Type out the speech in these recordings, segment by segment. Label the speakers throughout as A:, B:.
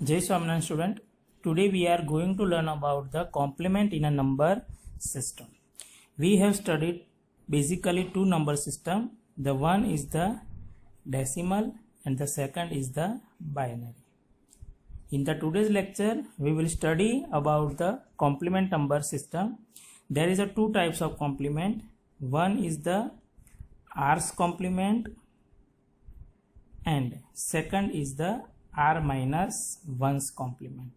A: Jai Swaminarayan student. Today we are going to learn about the complement in a number system. We have studied basically two number system. The one is the decimal and the second is the binary. In the today's lecture we will study about the complement number system. There is a two types of complement. One is the R's complement and second is the R minus 1's complement.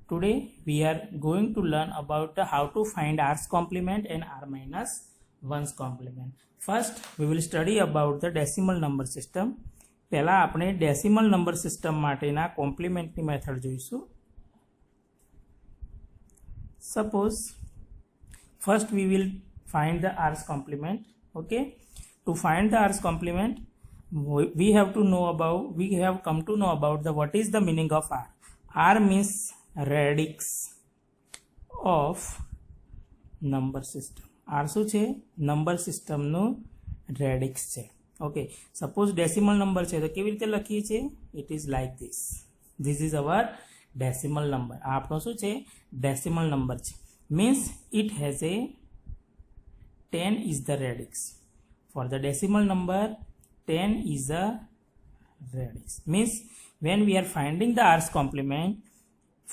A: Today we are going to learn about how to find R's complement and R minus 1's complement. First we will study about the decimal number system. પહેલા આપણે decimal number system માટેના કોમ્પ્લિમેન્ટની method જોઈશું. Suppose first we will find the R's complement. Okay, to find the R's complement we have come to know about the what is the meaning of R. R means radix of number system. R શું છે? Number સિસ્ટમનું રેડિક્સ છે. Okay, suppose decimal number છે તો કેવી રીતે લખીએ છીએ? It is like this is our decimal number. આ આપણો શું છે? ડેસિમલ નંબર છે. Means it has a 10 is the radix. For the decimal number 10 is the radix. Means when we are finding the R's complement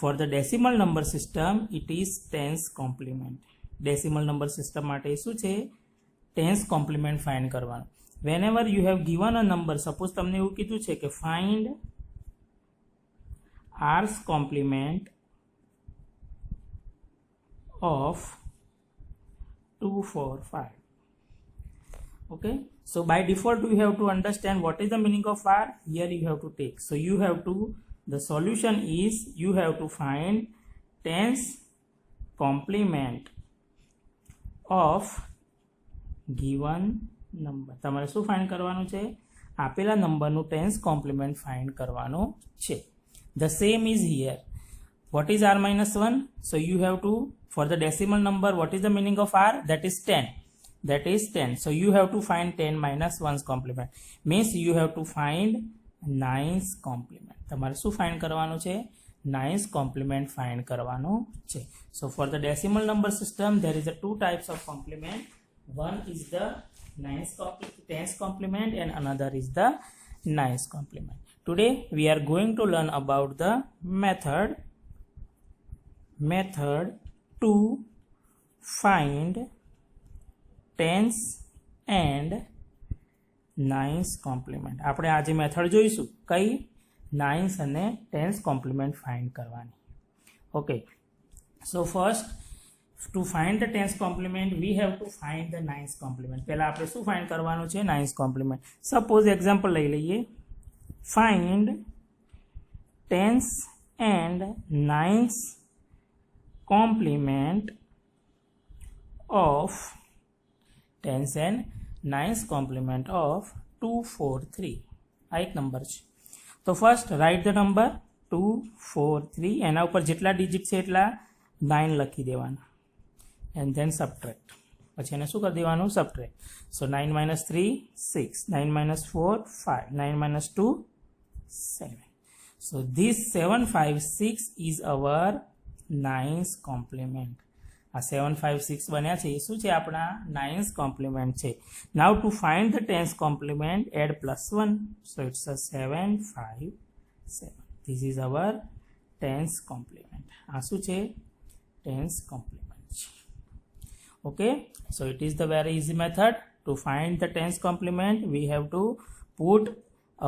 A: for the decimal number system it is 10's complement. Decimal number system માટે શું છે? 10's complement find કરવાનો. Whenever you have given a number, suppose તમને એવું કીધું છે કે find R's complement of 2, 4, 5. Okay, so by default you have to understand what is the meaning of R. Here you have to take, so you have to, the solution is you have to find 10's complement of given number. તમારે શું find કરવાનું છે? આપેલા નંબરનું 10's complement find કરવાનું છે. The same is here. What is R minus 1? So you have to, for the decimal number, what is the meaning of R? That is 10. That is 10. So you have to find 10 minus 1's complement. Means you have to find 9's complement. તમારે શું find કરવાનું છે? 9's complement find કરવાનું છે. So for the decimal number system there is a two types of complement. One is the 10's complement and another is the 9's complement. Today we are going to learn about the method to find 10's and 9's complement. આપણે આજે method જોઈશું કઈ? 9's અને 10's complement find કરવાની. Okay, so first to find the 10's complement we have to find the 9's complement. પહેલા આપણે શું find કરવાનું છે? 9's complement. Suppose example લઈ લઈએ. Find 10's and 9's complement of 10's and 9's complement of 2, 4, 3. આ એક number છે. તો ફર્સ્ટ રાઇટ ધ નંબર 2, 4, 3. એના ઉપર જેટલા ડિજિટ છે એટલા 9 લખી દેવાના and then subtract. પછી એને શું કરી દેવાનું? subtract. So 9 minus 3 6, 9 minus 4 5, 9 minus 2 7. So this 7, 5, 6 is our 9's complement. આ 7, 5, 6 બન્યા છે એ શું છે? આપણા 9's complement છે. Now to find the 10's complement add plus 1. So it's a 7, 5, 7. This is our 10's complement. આ શું છે? 10's complement. Okay, so it is the very easy method to find the 10's complement. We have to put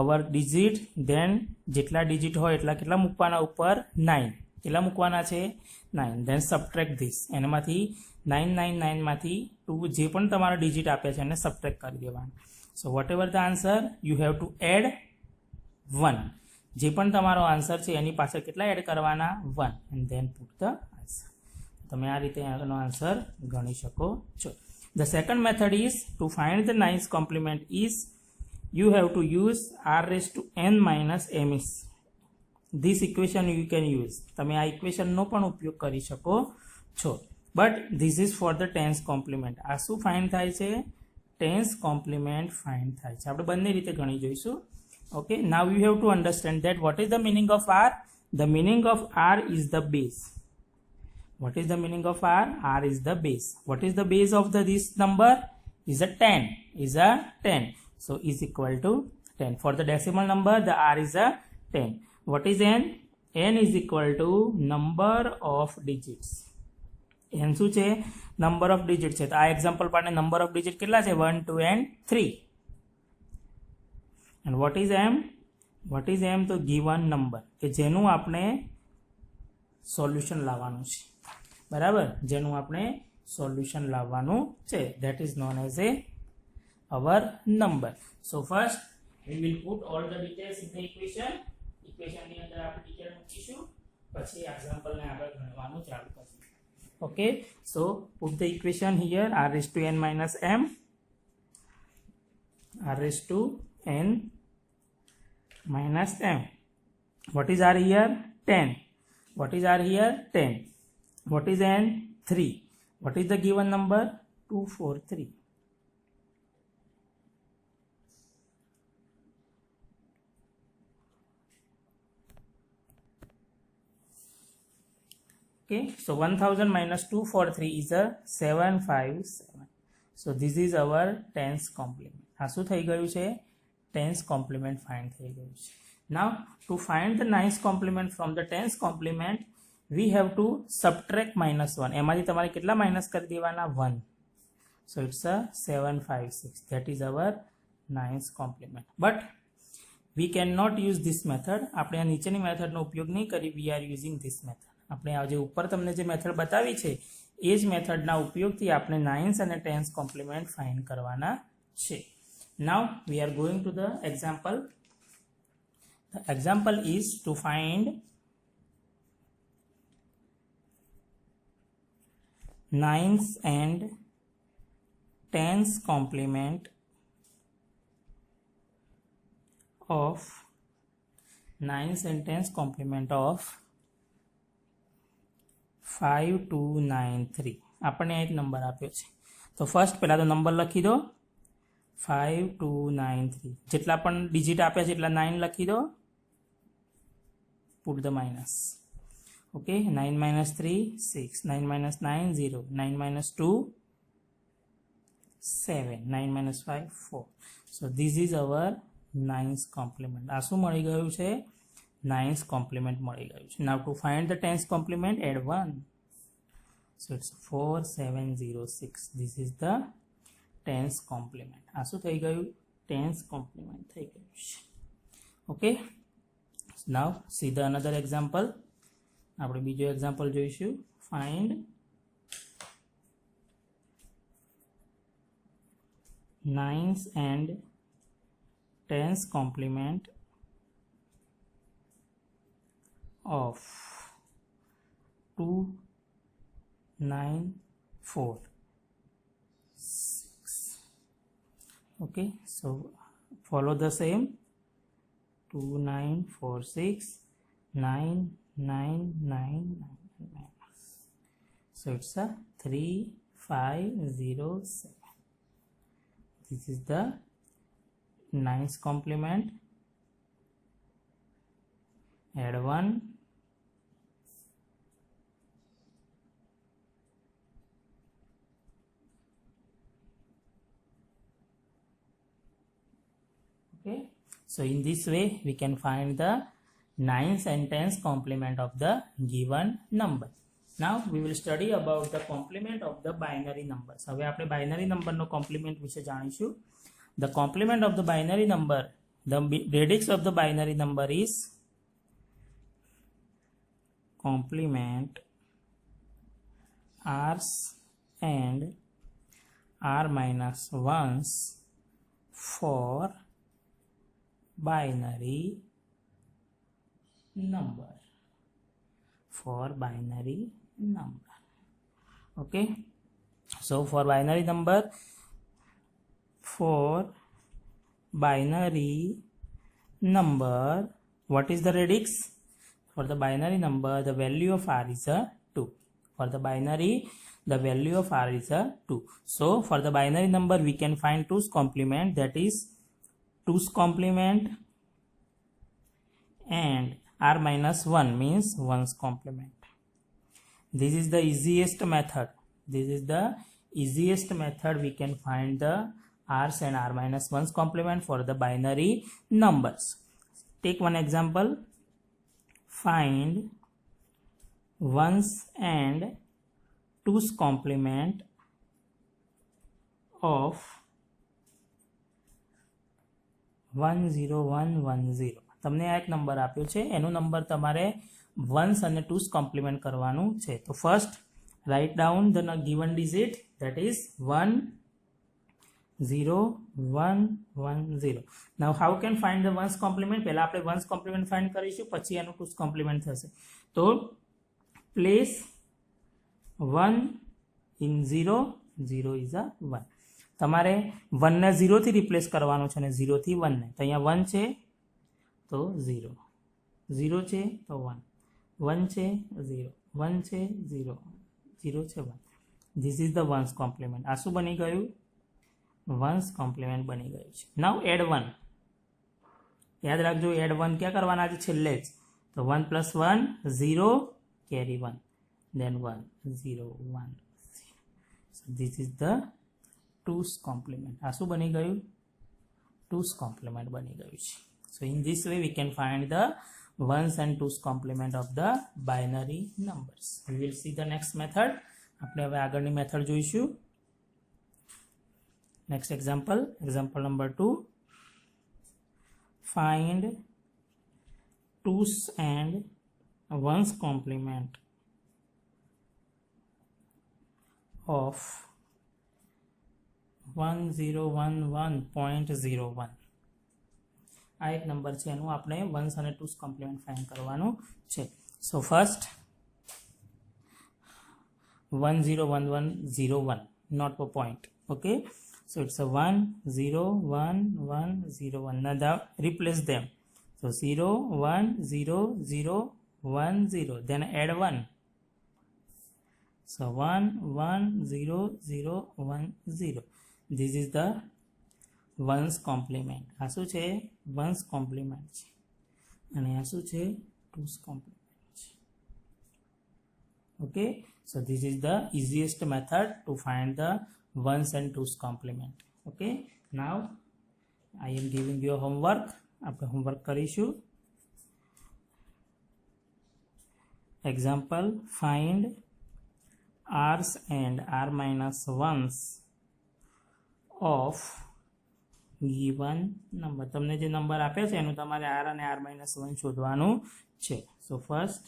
A: our digit, then જેટલા digit હોય એટલા કેટલા મૂકવાના ઉપર? 9. કેટલા મૂકવાના છે? 9. then subtract this. એનામાંથી 999 માંથી 2 જે પણ તમારા digit આપ્યા છે એને subtract કરી દેવાના. So whatever the answer you have to add 1. જે પણ તમારો આન્સર છે એની પાછળ કેટલા એડ કરવાના? 1 and then put the answer. તમે આ રીતે આનો આન્સર ગણી શકો છો. The second method is to find the 9's complement is you have to use r raised to n minus m is. This equation you can use. તમે આ ઇક્વેશનનો પણ ઉપયોગ કરી શકો છો. But this is for the 10's complement. આ શું find થાય છે? 10's complement ફાઇન્ડ થાય છે. આપણે બંને રીતે ગણી જોઈશું. Okay, now you have to understand that what is the meaning of R. The meaning of R is the base. What is the meaning of R? R is the base. What is the base of this number? Is a 10. Is a 10. So is equal to 10. For the decimal number, the R is a 10. What is N? N is equal to number of digits. N શું છે? Number of digits છે. તો આ example પાડે number of digit કેટલા છે? 1, 2 and 3. And what is M? What is M? તો given number કે જેનું આપણે સોલ્યુશન લાવવાનું છે. બરાબર, જેનું આપણે સોલ્યુશન લાવવાનું છે. That is known as our number. So first we will put all the details in the equation. Equation ની અંદર આપણે ડિટેલ મૂકીશું, પછી એક્ઝામ્પલ ને આગળ ગણવાનું ચાલુ કરીશું. Okay, so put the equation here. R raised to n minus m. R raised to n minus m. What is R here? 10. What is R here? 10. What is n? 3. What is the given number? 243. Okay, so 1000 minus 243 is a 757. So this is our tens complement. આ શું થઈ ગયું છે? Tens complement find થઈ ગયું છે. Now to find the nines complement from the tens complement, we have to subtract minus 1. એમાંથી તમારે કેટલા માઇનસ કરી દેવાના? 1. So it's a 756. That is our nines complement. But we cannot use this method. આપણે આ નીચેની મેથડનો ઉપયોગ નહીં કરી. We are using this method. આપણે આ જે ઉપર તમને જે મેથડ બતાવી છે એ જ મેથડના ઉપયોગથી આપણે નાઇન્સ અને ટેન્સ કોમ્પ્લિમેન્ટ ફાઇન્ડ કરવાના છે. Now we are going to the example. The example is to find nines and tens complement of nines and tens complement of 5293. આપણને એક નંબર આપ્યો છે. તો ફર્સ્ટ પહેલા તો નંબર લખી દો 5293. જેટલા પણ ડિજિટ આપ્યા છે એટલા 9 લખી દો. Put the minus. Okay, 9 minus 3 6, 9 minus 9 0, 9 minus 2 7, 9 minus 5 4. So this is our nines complement. આ શું મળી ગયું છે? Nines complement મળી ગયું છે. Now to find the tens complement, add 1. So it's 4706. This is the tens complement. આ શું થઈ ગયું? Tens complement થઈ ગયું છે. Okay, now see the another example. આપણે બીજો એક્ઝામ્પલ જોઈશું. Find nines and tens complement of 2946. Okay, so follow the same. 2946 99999. So it's a 3507. This is the nines complement. Add 1. Okay, so in this way we can find the nines and tens complement of the given number. Now we will study about the complement of the binary numbers. હવે આપણે binary નંબરનો compliment વિશે જાણીશું. The complement of the binary number, the radix of the binary number is complement r's and r minus 1s for binary number. For binary number. Okay, so for binary number, for binary number, what is the radix? For the binary number, the value of r is a 2. For the binary, the value of r is a 2. So for the binary number, we can find 2's complement, that is 2's complement and r minus 1 means 1's complement. This is the easiest method. This is the easiest method we can find the r's and r minus 1's complement for the binary numbers. Take one example. Find 1's and 2's complement of 10110. તમને આ એક number આપ્યો છે, એનો number તમારે 1's અને 2's compliment કરવાનું છે. તો first write down the given digit, that is 10110. Now how can find the 1's compliment? પહેલા આપણે 1's કોમ્પ્લિમેન્ટ ફાઇન્ડ કરીશું, પછી એનું 2's કોમ્પ્લિમેન્ટ થશે. તો પ્લેસ 1 ઇન 0, 0 ઇઝ અ 1. તમારે 1 ને 0 થી રિપ્લેસ કરવાનું છે અને 0 થી 1 ને. તો અહીંયા 1 છે તો 0, 0 છે તો 1, 1 છે 0, 1 છે 0, 0 છે 1. This is the 1's compliment. આ શું બની ગયું? 1's કોમ્પ્લિમેન્ટ બની ગયું છે. નાઉ એડ 1. યાદ રાખજો, એડ 1 ક્યાં કરવાના છે? છેલ્લે જ. તો 1 + 1 0, carry 1, then 1 0 1 0. So this is the 2's complement. આ શું બની ગયું? 2's complement બની ગયું છે. So in this way we can find the 1's and 2's complement of the binary numbers. We will see the next method. આપણે હવે આગળની મેથડ જોઈશું. Next example, example number 2. Find 2's and 1's complement of 1011.01. આ એક number છે, એનું આપણે 1's અને 2's કોમ્પ્લિમેન્ટ ફાઇન્ડ કરવાનું છે. So first 101101, not a point. Okay, so it's a 101101. Now replace them. So 0 1 0 0 1 0, then add 1. So 1 1 0 0 1 0. This is the 1's complement. આ શું છે? 1's complement છે. અને આ શું છે? 2's complement છે. Okay, so this is the easiest method to find the 1's and 2's complement. Okay, now I am giving you a homework. આપણે હોમવર્ક કરીશું. Example, find r's and r minus 1's of given number. તમને જે number આપ્યા છે એનું તમારે r અને r minus 1 શોધવાનું છે. So first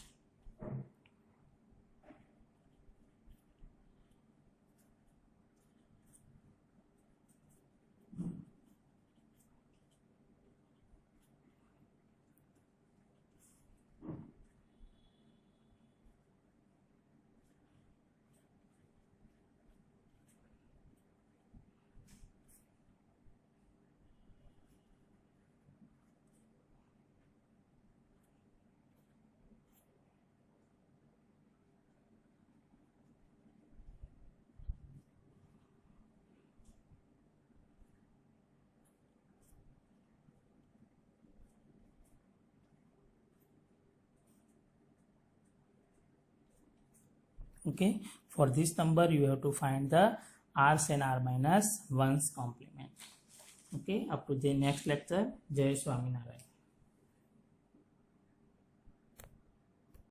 A: okay, for this number you have to find the r's and r minus 1's complement. Okay, up to the next lecture. Jai Swaminarayan.